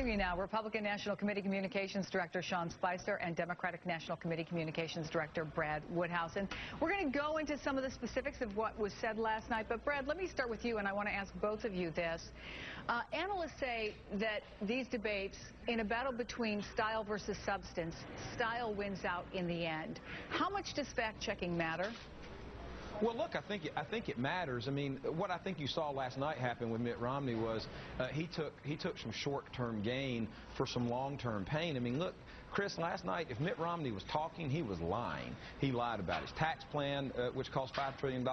you now, Republican National Committee Communications Director Sean Spicer and Democratic National Committee Communications Director Brad Woodhouse. And we're going to go into some of the specifics of what was said last night. But, Brad, let me start with you, and I want to ask both of you this. Analysts say that these debates, in a battle between style versus substance, style wins out in the end. How much does fact-checking matter? Well, look, I think it matters. I mean, what I think you saw last night happen with Mitt Romney was he took some short-term gain for some long-term pain. I mean, look, Chris, last night, if Mitt Romney was talking, he was lying. He lied about his tax plan, which cost $5 trillion.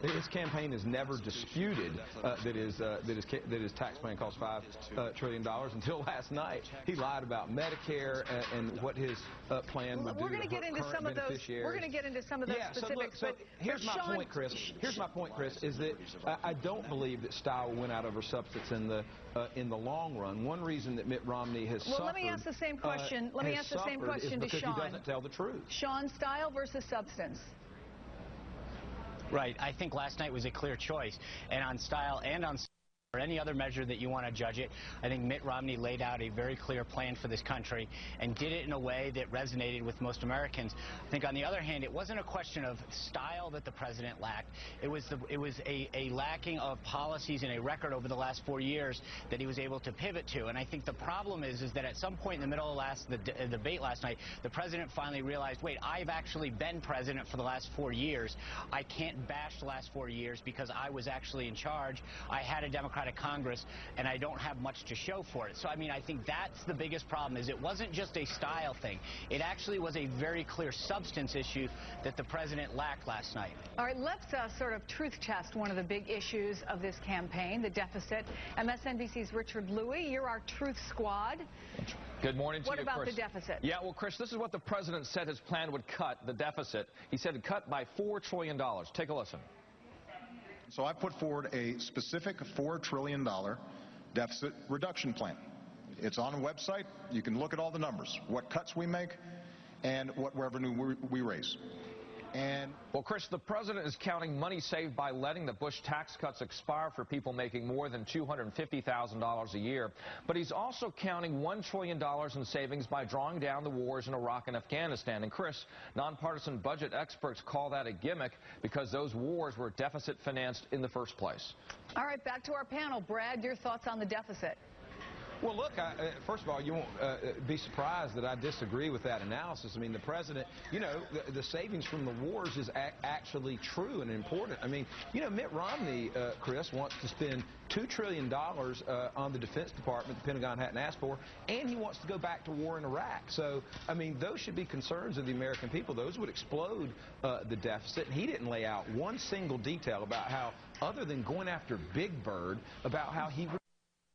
His campaign has never disputed that his tax plan cost $5 trillion until last night. He lied about Medicare and what his plan would do to hurt current beneficiaries. We're going to get into some of those specifics. So here's my point, Chris. Here's my point, Chris, is that I don't believe that style went out over substance in the long run. One reason that Mitt Romney has suffered. Well, let me ask the same question. Let me ask the same question to Sean. He doesn't tell the truth. Sean, style versus substance. Right. I think last night was a clear choice, and on style and on or any other measure that you want to judge it, I think Mitt Romney laid out a very clear plan for this country and did it in a way that resonated with most Americans. I think on the other hand, it wasn't a question of style that the president lacked. It was a lacking of policies and a record over the last 4 years that he was able to pivot to. And I think the problem is that at some point in the middle of the debate last night, the president finally realized, wait, I've actually been president for the last 4 years. I can't bash the last 4 years because I was actually in charge. I had a Democratic Congress, and I don't have much to show for it. So, I mean, I think that's the biggest problem, is it wasn't just a style thing. It actually was a very clear substance issue that the president lacked last night. All right, let's sort of truth test one of the big issues of this campaign, the deficit. MSNBC's Richard Louie, you're our truth squad. Good morning to you, What about Chris. the deficit? Yeah, well, Chris, this is what the president said his plan would cut, the deficit. He said it'd cut by $4 trillion. Take a listen. So I put forward a specific $4 trillion deficit reduction plan. It's on a website. You can look at all the numbers, what cuts we make and what revenue we raise. And well, Chris, the president is counting money saved by letting the Bush tax cuts expire for people making more than $250,000 a year. But he's also counting $1 trillion in savings by drawing down the wars in Iraq and Afghanistan. And Chris, nonpartisan budget experts call that a gimmick because those wars were deficit financed in the first place. All right, back to our panel. Brad, your thoughts on the deficit? Well, look, first of all, you won't be surprised that I disagree with that analysis. I mean, the president, you know, the savings from the wars is actually true and important. I mean, you know, Mitt Romney, Chris, wants to spend $2 trillion on the Defense Department the Pentagon hadn't asked for, and he wants to go back to war in Iraq. So, I mean, those should be concerns of the American people. Those would explode the deficit. And he didn't lay out one single detail about how, other than going after Big Bird, about how he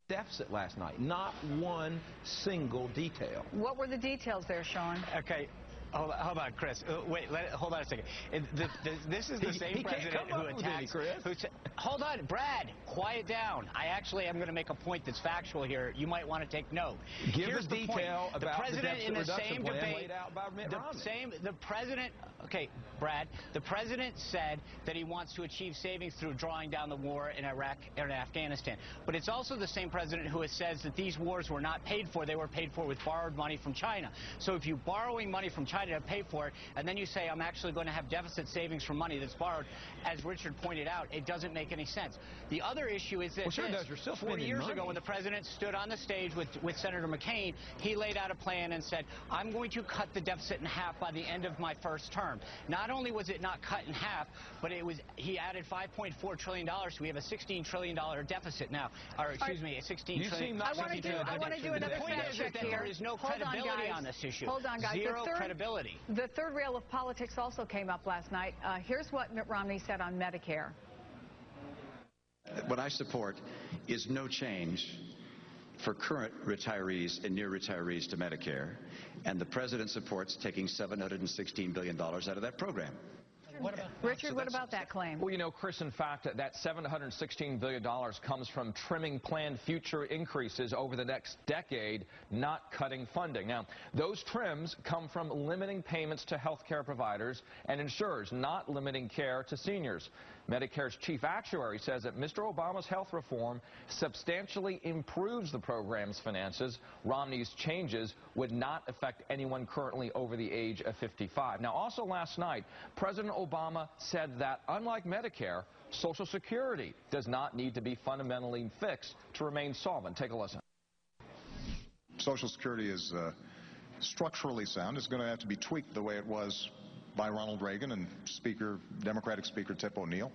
deficit last night. Not one single detail. What were the details there, Sean? Okay. Hold on, Chris. Wait, hold on a second. This is the same president who attacks. Hold on, Brad. Quiet down. I actually am going to make a point that's factual here. You might want to take note. Here's the detail about the president the in the same debate laid out by Mitt Romney. The president. Okay, Brad. The president said that he wants to achieve savings through drawing down the war in Iraq and Afghanistan. But it's also the same president who says that these wars were not paid for. They were paid for with borrowed money from China. So if you're borrowing money from China to pay for it, and then you say, I'm actually going to have deficit savings from money that's borrowed, as Richard pointed out, it doesn't make any sense. The other issue is that 4 years ago, when the president stood on the stage with Senator McCain, he laid out a plan and said, I'm going to cut the deficit in half by the end of my first term. Not only was it not cut in half, but he added $5.4 trillion, so we have a $16 trillion deficit now. Or, excuse me, a $16 trillion. I want to do another fact check here. There is no credibility on this issue. Hold on, guys. Zero credibility. The third rail of politics also came up last night. Here's what Mitt Romney said on Medicare. What I support is no change for current retirees and near retirees to Medicare, and the president supports taking $716 billion out of that program. Richard, what about that claim? Well, you know, Chris, in fact, that $716 billion comes from trimming planned future increases over the next decade, not cutting funding. Now, those trims come from limiting payments to health care providers and insurers, not limiting care to seniors. Medicare's chief actuary says that Mr. Obama's health reform substantially improves the program's finances. Romney's changes would not affect anyone currently over the age of 55. Now, also last night, President Obama said that, unlike Medicare, Social Security does not need to be fundamentally fixed to remain solvent. Take a listen. Social Security is structurally sound. It's going to have to be tweaked the way it was by Ronald Reagan and Democratic Speaker Tip O'Neill.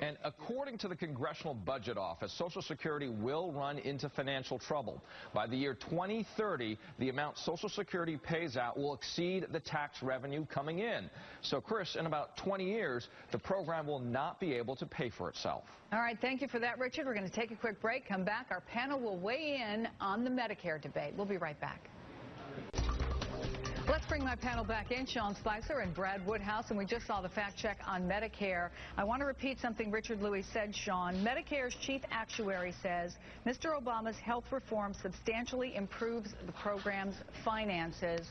And according to the Congressional Budget Office, Social Security will run into financial trouble. By the year 2030, the amount Social Security pays out will exceed the tax revenue coming in. So, Chris, in about 20 years, the program will not be able to pay for itself. All right, thank you for that, Richard. We're going to take a quick break, come back. Our panel will weigh in on the Medicare debate. We'll be right back. Let's bring my panel back in, Sean Spicer and Brad Woodhouse, and we just saw the fact check on Medicare. I want to repeat something Richard Louis said, Sean. Medicare's chief actuary says Mr. Obama's health reform substantially improves the program's finances.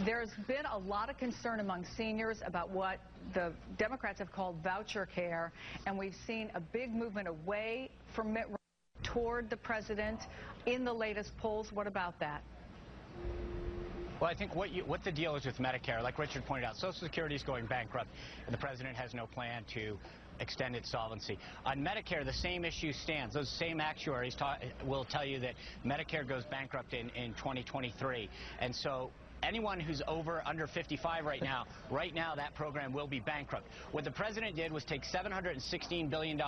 There's been a lot of concern among seniors about what the Democrats have called voucher care, and we've seen a big movement away from Mitt Romney toward the president in the latest polls. What about that? Well, I think what the deal is with Medicare, like Richard pointed out, Social Security is going bankrupt, and the president has no plan to extend its solvency. On Medicare, the same issue stands. Those same actuaries will tell you that Medicare goes bankrupt in 2023. And so anyone who's under 55 right now that program will be bankrupt. What the president did was take $716 billion,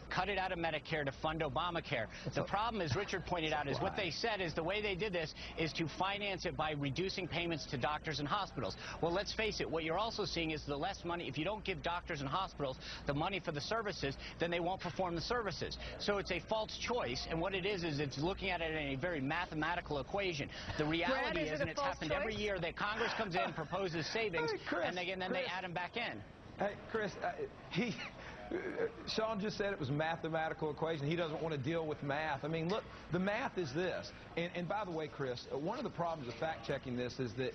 cut it out of Medicare to fund Obamacare. The problem, as Richard pointed out, is what they said is the way they did this is to finance it by reducing payments to doctors and hospitals. Well, let's face it, what you're also seeing is the less money. If you don't give doctors and hospitals the money for the services, then they won't perform the services. So it's a false choice, and what it is it's looking at it in a very mathematical equation. The reality is, and it's happened every year, that Congress comes in, proposes savings, and then they add them back in. Hey, Chris, Sean just said it was a mathematical equation. He doesn't want to deal with math. I mean, look, the math is this. And by the way, Chris, one of the problems of fact-checking this is that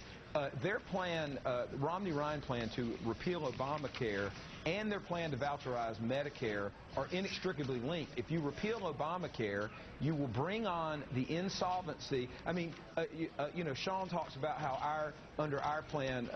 their plan, Romney-Ryan plan to repeal Obamacare and their plan to voucherize Medicare are inextricably linked. If you repeal Obamacare, you will bring on the insolvency. I mean, you know, Sean talks about how under our plan,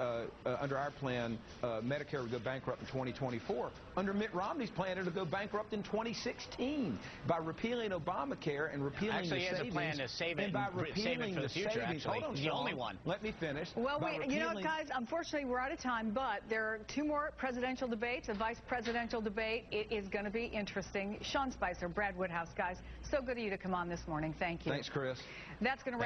Medicare would go bankrupt in 2024. Under Mitt Romney's plan, it'll go bankrupt in 2016 by repealing Obamacare and repealing the savings. Actually, he has a plan to save it and by save it for the future. Savings, actually, hold on, the Sean, only one. Let me finish. Well, you know what, guys? Unfortunately, we're out of time, but there are two more presidential debates, a vice presidential debate. It is going to be interesting. Sean Spicer, Brad Woodhouse, guys, so good of you to come on this morning. Thank you. Thanks, Chris. That's going to wrap